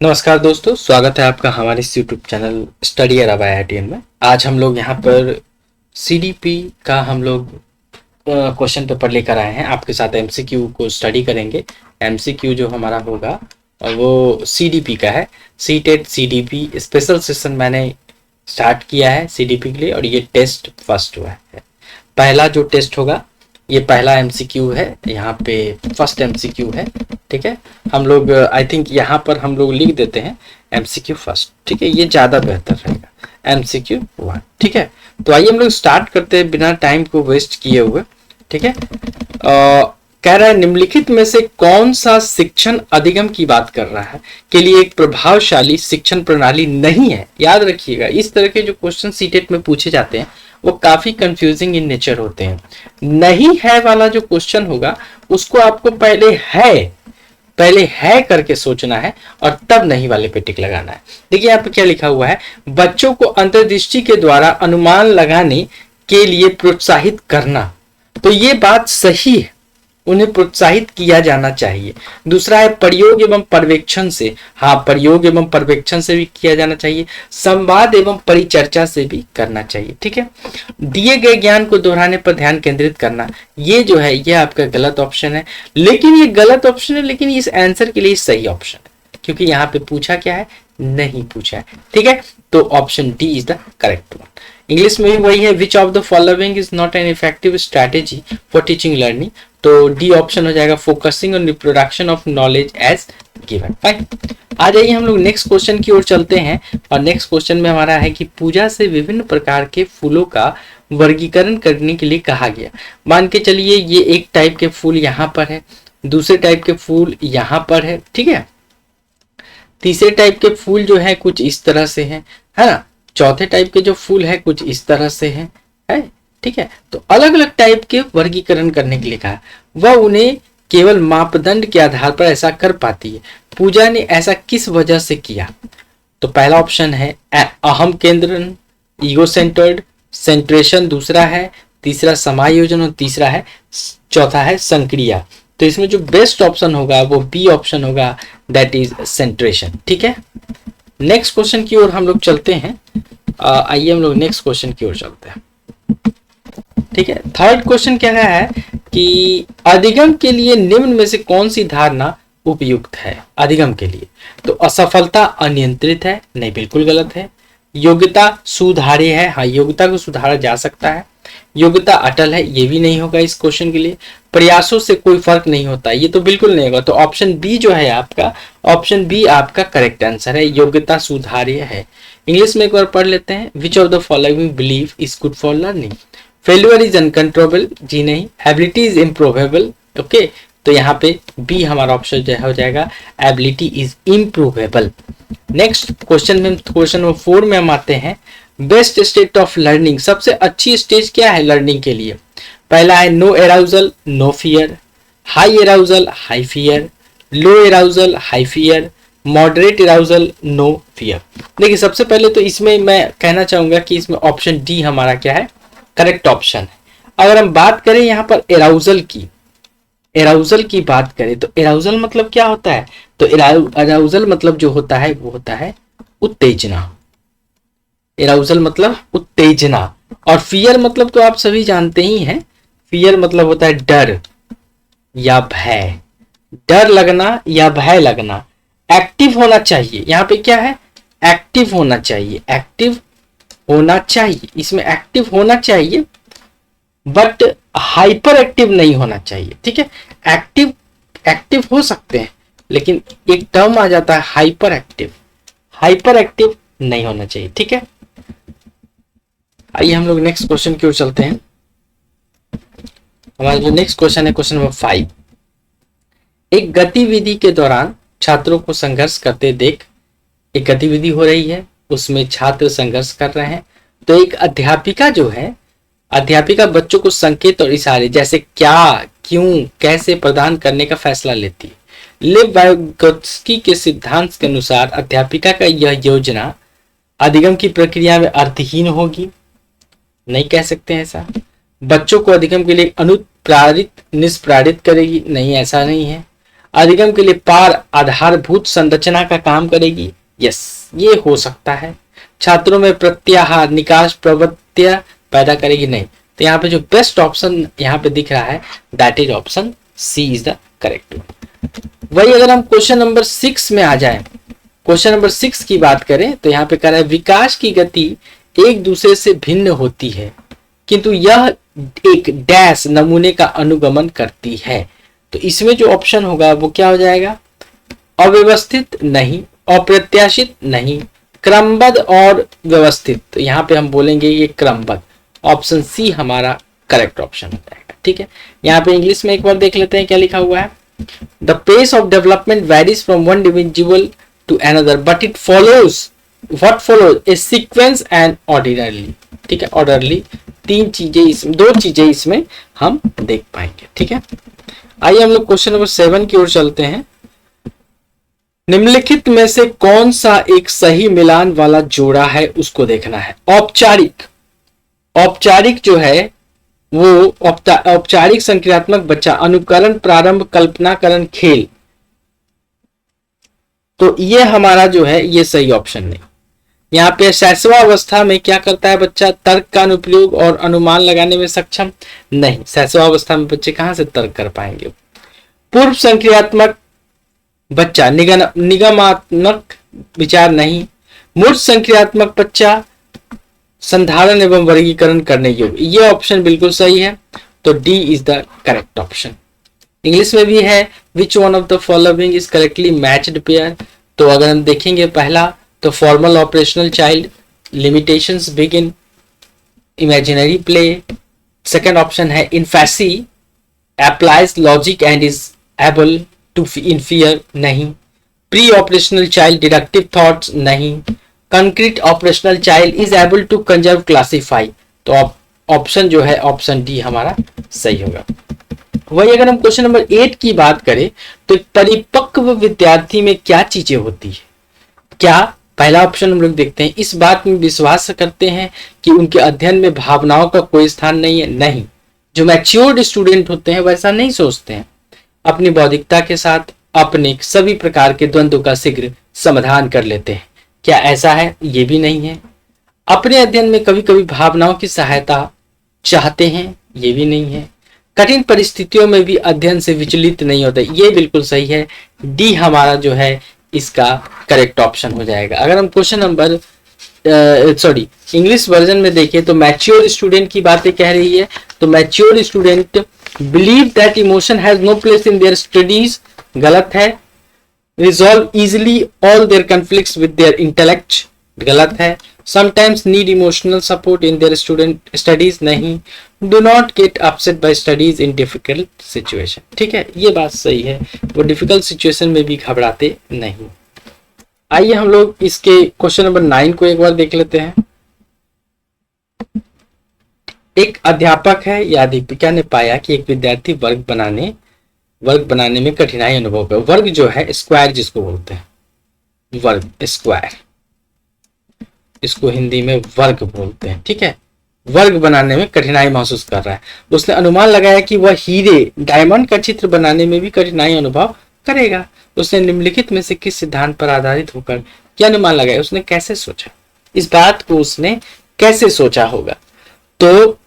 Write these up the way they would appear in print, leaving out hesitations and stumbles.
नमस्कार दोस्तों, स्वागत है आपका हमारे इस यूट्यूब चैनल स्टडी अरब IITN में। आज हम लोग यहाँ पर CDP का हम लोग क्वेश्चन पेपर लेकर आए हैं। आपके साथ MCQ को स्टडी करेंगे। MCQ जो हमारा होगा और वो CDP का है, सीटेट CDP स्पेशल सेशन मैंने स्टार्ट किया है CDP के लिए, और ये टेस्ट फर्स्ट हुआ है। पहला जो टेस्ट होगा ये पहला MCQ है, यहाँ पे फर्स्ट MCQ है। ठीक है, हम लोग आई थिंक यहाँ पर हम लोग लिख देते हैं MCQ फर्स्ट। ठीक है, ये ज़्यादा बेहतर रहेगा, MCQ 1। ठीक है, तो आइए हम लोग स्टार्ट करते हैं बिना टाइम को वेस्ट किए हुए। ठीक है, कह रहा है निम्नलिखित में से कौन सा शिक्षण अधिगम की बात कर रहा है के लिए एक प्रभावशाली शिक्षण प्रणाली नहीं है। याद रखिएगा, इस तरह के जो क्वेश्चन सीटेट में पूछे जाते हैं वो काफी कंफ्यूजिंग इन नेचर होते हैं। नहीं है वाला जो क्वेश्चन होगा उसको आपको पहले है करके सोचना है और तब नहीं वाले पे टिक लगाना है। देखिए यहाँ पे क्या लिखा हुआ है, बच्चों को अंतर्दृष्टि के द्वारा अनुमान लगाने के लिए प्रोत्साहित करना। तो ये बात सही है, उन्हें प्रोत्साहित किया जाना चाहिए। दूसरा है प्रयोग एवं पर्यवेक्षण से। हाँ, प्रयोग एवं पर्यवेक्षण से भी किया जाना चाहिए, संवाद एवं परिचर्चा से भी करना चाहिए। ठीक है, दिए गए ज्ञान को दोहराने पर ध्यान केंद्रित करना, ये जो है ये आपका गलत ऑप्शन है। लेकिन ये गलत ऑप्शन है, लेकिन इस आंसर के लिए सही ऑप्शन है, क्योंकि यहाँ पे पूछा क्या है, नहीं पूछा है। ठीक है, तो option D is the correct one. English में भी वही है, which of the following is not an effective strategy for teaching learning. तो डी ऑप्शन हो जाएगा, focusing on reproduction of knowledge as given. Fine, आ जाइए हम लोग नेक्स्ट क्वेश्चन की ओर चलते हैं। और नेक्स्ट क्वेश्चन में हमारा है कि पूजा से विभिन्न प्रकार के फूलों का वर्गीकरण करने के लिए कहा गया। मान के चलिए ये एक टाइप के फूल यहाँ पर है, दूसरे टाइप के फूल यहाँ पर है। ठीक है, तीसरे टाइप के फूल जो है कुछ इस तरह से है ना। चौथे टाइप के जो फूल है कुछ इस तरह से है। ठीक है, तो अलग अलग टाइप के वर्गीकरण करने के लिए कहा। वह उन्हें केवल मापदंड के आधार पर ऐसा कर पाती है। पूजा ने ऐसा किस वजह से किया? तो पहला ऑप्शन है अहम केंद्रन, ईगो सेंटर्ड, सेंट्रेशन दूसरा है, तीसरा समायोजन और तीसरा है, चौथा है संक्रिया। तो इसमें जो बेस्ट ऑप्शन होगा वो बी ऑप्शन होगा, दैट इज सेंट्रेशन। ठीक है, नेक्स्ट क्वेश्चन की ओर हम लोग चलते हैं। आइए हम लोग नेक्स्ट क्वेश्चन की ओर चलते हैं। ठीक है, थर्ड क्वेश्चन क्या है कि अधिगम के लिए निम्न में से कौन सी धारणा उपयुक्त है अधिगम के लिए? तो असफलता अनियंत्रित है, नहीं बिल्कुल गलत है। योग्यता सुधार्य है, हाँ योग्यता को सुधारा जा सकता है। योग्यता अटल है, ये भी नहीं होगा इस क्वेश्चन के लिए। प्रयासों से कोई फर्क नहीं होता, ये तो बिल्कुल नहीं होगा। तो ऑप्शन बी जो है आपका, ऑप्शन बी आपका करेक्ट आंसर है, योग्यता सुधार्य है। इंग्लिश में एक बार पढ़ लेते हैं, which of the following belief is good for learning? Failure is uncontrollable, जी नहीं। एबिलिटी इज इम्प्रूवेबल, ओके, तो यहाँ पे बी हमारा ऑप्शन जो हो जाएगा, एबिलिटी इज इम्प्रूवेबल। नेक्स्ट क्वेश्चन में, क्वेश्चन नंबर 4 में हम आते हैं, बेस्ट स्टेट ऑफ लर्निंग, सबसे अच्छी स्टेज क्या है लर्निंग के लिए? पहला है no arousal no fear, high arousal high fear, low arousal high fear, moderate arousal no fear. देखिए सबसे पहले तो इसमें मैं कहना चाहूंगा कि इसमें ऑप्शन डी हमारा क्या है, करेक्ट ऑप्शन है। अगर हम बात करें यहाँ पर एराउजल की बात करें तो एराउजल मतलब क्या होता है? तो एराउजल मतलब जो होता है वो होता है उत्तेजना। एराउजल मतलब उत्तेजना। और फियर मतलब तो आप सभी जानते ही हैं, फियर मतलब होता है डर या भय, डर लगना या भय लगना। एक्टिव होना चाहिए, यहाँ पे क्या है, एक्टिव होना चाहिए, एक्टिव होना चाहिए, इसमें एक्टिव होना चाहिए बट हाइपर एक्टिव नहीं होना चाहिए। ठीक है, एक्टिव हो सकते हैं, लेकिन एक टर्म आ जाता है हाइपर एक्टिव नहीं होना चाहिए। ठीक है, आइए हम लोग नेक्स्ट क्वेश्चन की ओर चलते हैं। हमारा जो नेक्स्ट क्वेश्चन है, क्वेश्चन नंबर 5, एक गतिविधि के दौरान छात्रों को संघर्ष करते देख, एक गतिविधि हो रही है उसमें छात्र संघर्ष कर रहे हैं, तो एक अध्यापिका जो है, अध्यापिका बच्चों को संकेत और इशारे जैसे क्या, क्यों, कैसे प्रदान करने का फैसला लेती है। लेव वाइगोत्स्की के सिद्धांत के अनुसार अध्यापिका का यह योजना अधिगम की प्रक्रिया में अर्थहीन होगी, नहीं कह सकते हैं ऐसा। बच्चों को अधिगम के लिए अनुप्रारित निष्प्रारित करेगी, नहीं ऐसा नहीं है। अधिगम के लिए पार आधारभूत संरचना का काम करेगी, यस ये हो सकता है। छात्रों में प्रत्याहार निकास प्रवृत्तियां पैदा करेगी, नहीं। तो यहाँ पे जो बेस्ट ऑप्शन यहाँ पे दिख रहा है that is option C is the correct. वही अगर हम क्वेश्चन नंबर 6 में आ जाए, क्वेश्चन नंबर 6 की बात करें तो यहाँ पे कह रहा है विकास की गति एक दूसरे से भिन्न होती है किंतु यह एक डैश नमूने का अनुगमन करती है। तो इसमें जो ऑप्शन होगा वो क्या हो जाएगा, अव्यवस्थित नहीं, अप्रत्याशित नहीं, क्रमबद्ध और व्यवस्थित। तो यहाँ पे हम बोलेंगे ये क्रमबद्ध, ऑप्शन सी हमारा करेक्ट ऑप्शन हो जाएगा। ठीक है, यहाँ पे इंग्लिश में एक बार देख लेते हैं क्या लिखा हुआ है। The pace of development varies from one individual to another but it follows what follows a sequence and ordinarily. ठीक है, ऑर्डरली दो चीजें इसमें हम देख पाएंगे। ठीक है, आइए हम लोग क्वेश्चन नंबर 7 की ओर चलते हैं। निम्नलिखित में से कौन सा एक सही मिलान वाला जोड़ा है उसको देखना है। औपचारिक जो है वो औपचारिक संक्रियात्मक बच्चा, अनुकरण, प्रारंभ, कल्पनाकरण, खेल। तो ये हमारा जो है ये सही ऑप्शन नहीं। यहाँ पे शैशवावस्था में क्या करता है बच्चा, तर्क का अनुप्रयोग और अनुमान लगाने में सक्षम नहीं। शैशवावस्था में बच्चे कहां से तर्क कर पाएंगे। पूर्व संक्रियात्मक बच्चा, निगमात्मक विचार नहीं। मूर्त संक्रियात्मक बच्चा, संधारण एवं वर्गीकरण करने योग्य। ये ऑप्शन बिल्कुल सही है, तो D is the correct option. English में भी है which one of the following is correctly matched pair. तो अगर हम देखेंगे पहला तो formal operational child, limitations begin, imaginary play. Second option है infancy applies logic and is able to infer, नहीं। Pre operational child deductive thoughts, नहीं। Concrete operational child is able to conserve classify. तो option जो है option D हमारा सही होगा। वही अगर हम क्वेश्चन नंबर 8 की बात करें तो एक परिपक्व विद्यार्थी में क्या चीजें होती है। क्या पहला ऑप्शन हम लोग देखते हैं, इस बात में विश्वास करते हैं कि उनके अध्ययन में भावनाओं का कोई स्थान नहीं है, नहीं। जो मैच्योर्ड स्टूडेंट होते हैं वैसा नहीं सोचते हैं। अपनी बौद्धिकता के साथ अपने सभी प्रकार के द्वंद्व का शीघ्र समाधान कर लेते हैं, क्या ऐसा है, ये भी नहीं है। अपने अध्ययन में कभी कभी भावनाओं की सहायता चाहते हैं, ये भी नहीं है। कठिन परिस्थितियों में भी अध्ययन से विचलित नहीं होते, ये बिल्कुल सही है। डी हमारा जो है इसका करेक्ट ऑप्शन हो जाएगा। अगर हम क्वेश्चन नंबर इंग्लिश वर्जन में देखें तो मैच्योर स्टूडेंट की बातें कह रही है। तो mature student believe that emotion has no place in their studies, गलत है। Resolve easily all their conflicts with their intellect, गलत है। Sometimes need emotional support in their student studies, नहीं। Do not get upset by studies in difficult situation, ठीक है, ये बात सही है, वो डिफिकल्ट सिचुएशन में भी घबराते नहीं। आइए हम लोग इसके क्वेश्चन नंबर 9 को एक बार देख लेते हैं। एक अध्यापक है या अध्यापिका ने पाया कि एक विद्यार्थी वर्ग बनाने में कठिनाई अनुभव कर। वर्ग जो है स्क्वायर जिसको बोलते हैं, वर्ग स्क्वायर, इसको हिंदी में वर्ग बोलते हैं, ठीक है। वर्ग बनाने में कठिनाई महसूस कर रहा है। उसने अनुमान लगाया कि वह हीरे डायमंड का चित्र बनाने में भी कठिनाई अनुभव करेगा। उसने निम्नलिखित में से किस सिद्धांत पर आधारित होकर क्या अनुमान लगाया, उसने कैसे सोचा, इस बात को उसने कैसे सोचा होगा। तो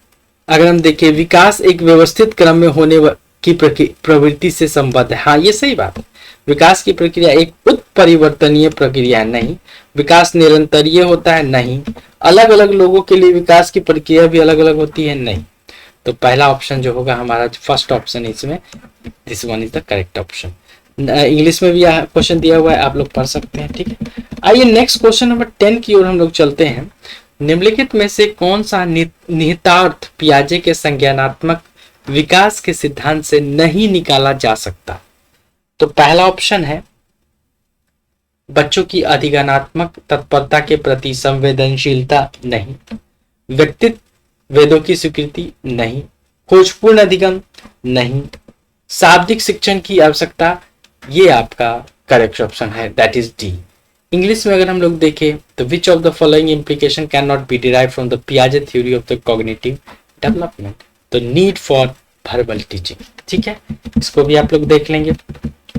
अगर हम देखें विकास एक व्यवस्थित क्रम में होने की प्रवृत्ति से संबद्ध है, हाँ ये सही बात है। विकास की प्रक्रिया एक उत्परिवर्तनीय प्रक्रिया नहीं। विकास निरंतरीय होता है, नहीं। अलग अलग लोगों के लिए विकास की प्रक्रिया भी अलग अलग होती है, नहीं। तो पहला ऑप्शन जो होगा हमारा फर्स्ट ऑप्शन इसमें, this one is the correct option. English में भी क्वेश्चन दिया हुआ है, आप लोग पढ़ सकते हैं, ठीक है। आइए नेक्स्ट क्वेश्चन नंबर 10 की ओर हम लोग चलते हैं। निम्नलिखित में से कौन सा निहितार्थ पियाजे के संज्ञानात्मक विकास के सिद्धांत से नहीं निकाला जा सकता। तो पहला ऑप्शन है बच्चों की अधिगमनात्मक तत्परता के प्रति संवेदनशीलता, नहीं। व्यक्तित्व वेदों की स्वीकृति, नहीं। खोजपूर्ण अधिगम, नहीं। शाब्दिक शिक्षण की आवश्यकता, ये आपका करेक्ट ऑप्शन है, दैट इज डी। इंग्लिश में अगर हम लोग देखें तो which of the following implication can not be derive from the पियाजे theory of the cognitive development. तो नीड फॉर वर्बल टीचिंग, ठीक है, इसको भी आप लोग देख लेंगे।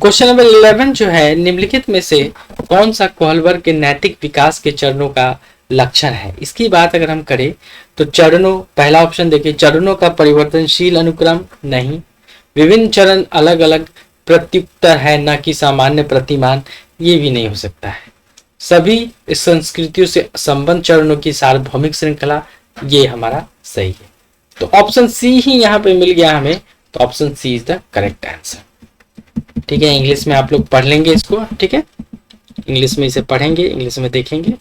क्वेश्चन नंबर 11 जो है, निम्नलिखित में से कौन सा कोहलबर्ग के नैतिक विकास के चरणों का लक्षण है? इसकी बात अगर हम करें तो चरणों, पहला ऑप्शन देखिए, चरणों का परिवर्तनशील अनुक्रम नहीं, विभिन्न चरण अलग अलग प्रत्युत्तर है न कि सामान्य प्रतिमान, ये भी नहीं हो सकता है, सभी संस्कृतियों से संबंध चरणों की सार्वभौमिक श्रृंखला, ये हमारा सही है। तो ऑप्शन सी ही यहाँ पे मिल गया हमें, तो option C is the correct answer. ठीक है, इंग्लिश में आप लोग पढ़ लेंगे इसको, ठीक है, इंग्लिश में इसे पढ़ेंगे, इंग्लिश में देखेंगे।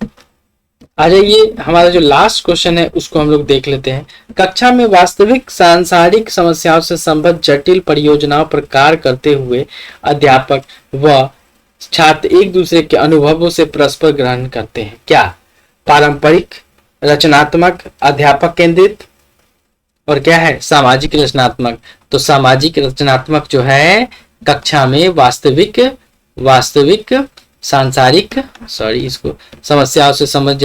आ जाइए, हमारा जो लास्ट क्वेश्चन है उसको हम लोग देख लेते हैं। कक्षा में वास्तविक सांसारिक समस्याओं से संबद्ध जटिल परियोजनाओं पर कार्य करते हुए अध्यापक व छात्र एक दूसरे के अनुभवों से परस्पर ग्रहण करते हैं। क्या? पारंपरिक, रचनात्मक, अध्यापक केंद्रित, और क्या है? सामाजिक रचनात्मक। तो सामाजिक रचनात्मक जो है कक्षा में वास्तविक सांसारिक इसको समस्याओं से समझ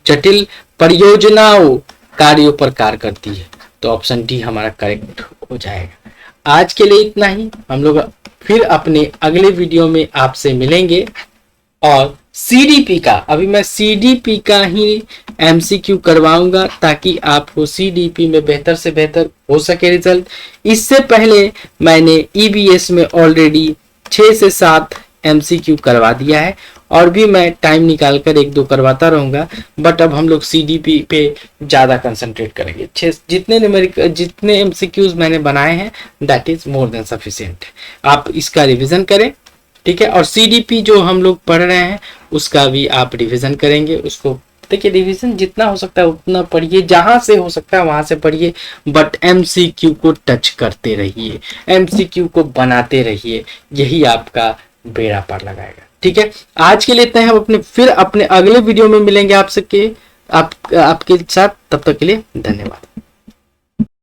जटिल परियोजनाओं कार्यों पर कार्य करती है। तो ऑप्शन डी हमारा करेक्ट हो जाएगा। आज के लिए इतना ही, हम लोग फिर अपने अगले वीडियो में आपसे मिलेंगे। और सीडीपी का, अभी मैं सीडीपी का ही एमसीक्यू करवाऊंगा ताकि आपको सीडीपी में बेहतर से बेहतर हो सके रिजल्ट। इससे पहले मैंने ईबीएस में ऑलरेडी 6 से 7 एमसीक्यू करवा दिया है और भी मैं टाइम निकाल कर 1-2 करवाता रहूंगा, बट अब हम लोग सीडीपी पे ज़्यादा कंसंट्रेट करेंगे। जितने एमसीक्यूज मैंने बनाए हैं that is more than sufficient. आप इसका रिवीजन करें, ठीक है, और सीडीपी जो हम लोग पढ़ रहे हैं उसका भी आप रिवीजन करेंगे। उसको देखिए, रिवीजन जितना हो सकता है उतना पढ़िए, जहां से हो सकता है वहां से पढ़िए, बट एमसीक्यू को टच करते रहिए, एमसीक्यू को बनाते रहिए, यही आपका बेड़ा पार लगाएगा। ठीक है, आज के लिए इतना है। हम फिर अपने अगले वीडियो में मिलेंगे आपके साथ। तब तक के लिए धन्यवाद।